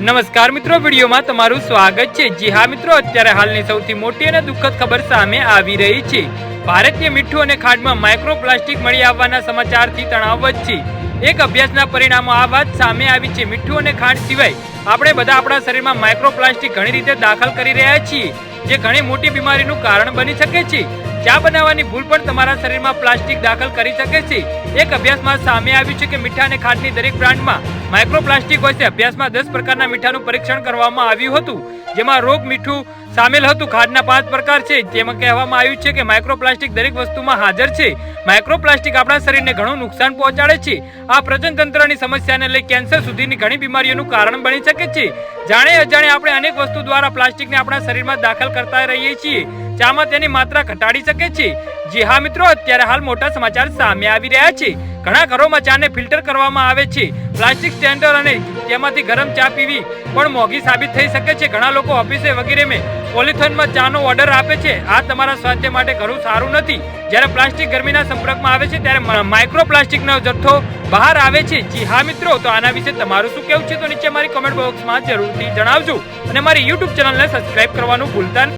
નમસ્કાર મિત્રો, વિડીયોમાં તમારું સ્વાગત છે। જી હા મિત્રો, અત્યારે હાલની સૌથી મોટી અને દુઃખદ ખબર સામે આવી રહી છે। ભારતીય મીઠું અને ખાંડમાં માઇક્રોપ્લાસ્ટિક મળી આવવાના સમાચારથી તણાવ વધશે। એક અભ્યાસના પરિણામો આ વાત સામે આવી છે। મીઠું અને ખાંડ સિવાય આપણે બધા આપણા શરીરમાં માઇક્રોપ્લાસ્ટિક ઘણી રીતે દાખલ કરી રહ્યા છીએ, જે ઘણી મોટી બીમારીનું કારણ બની શકે છે। ચા બનાવવાની ભૂલ પણ તમારા શરીરમાં પ્લાસ્ટિક દાખલ કરી શકે છે। એક અભ્યાસમાં સામે આવ્યું છે કે મીઠા અને ખાંડની દરેક બ્રાન્ડમાં માઇક્રોપ્લાસ્ટિક હોય છે। અભ્યાસમાં 10 પ્રકારના મીઠાનું પરીક્ષણ કરવામાં આવ્યું હતું, જેમાં રોગ મીઠું સામેલ હતું। ખાંડના 5 પ્રકાર છે, જેમાં કહેવામાં આવ્યું છે કે માઇક્રોપ્લાસ્ટિક દરેક વસ્તુમાં હાજર છે। માઇક્રોપ્લાસ્ટિક આપણા શરીરને ઘણું નુકસાન પહોંચાડે છે। આ પ્રજનતંત્રની સમસ્યાને લઈ કેન્સર સુધીની ઘણી બીમારીઓનું કારણ બની શકે છે। જાણે અજાણે આપણે અનેક વસ્તુ દ્વારા પ્લાસ્ટિકને આપણા શરીરમાં દાખલ કરતા રહીએ છીએ। ચામાં તેની માત્રા ઘટાડી શકે છે। જી હા મિત્રો, અત્યારે હાલ મોટા સમાચાર સામે આવી રહ્યા છે। ઘણા ઘરોમાં ચાને ફિલ્ટર કરવામાં આવે છે। પ્લાસ્ટિક સ્ટેન્ડર અને તેમાંથી ગરમ ચા પીવી પણ મોંઘી સાબિત થઈ શકે છે। ઘણા લોકો ઓફિસે વગેરેમાં પોલિથીનમાં ચાનો ઓર્ડર આપે છે। આ તમારા સ્વાસ્થ્ય માટે ઘણું સારું નથી। જ્યારે પ્લાસ્ટિક ગરમીના સંપર્કમાં આવે છે ત્યારે માઇક્રોપ્લાસ્ટિકનો જથ્થો બહાર આવે છે। જી હા મિત્રો, તો આના વિશે તમારું શું કહેવું છે તો નીચે મારી કોમેન્ટ બોક્સમાં જરૂરથી જણાવજો અને મારી YouTube ચેનલને સબસ્ક્રાઇબ કરવાનું ભૂલતા નહીં।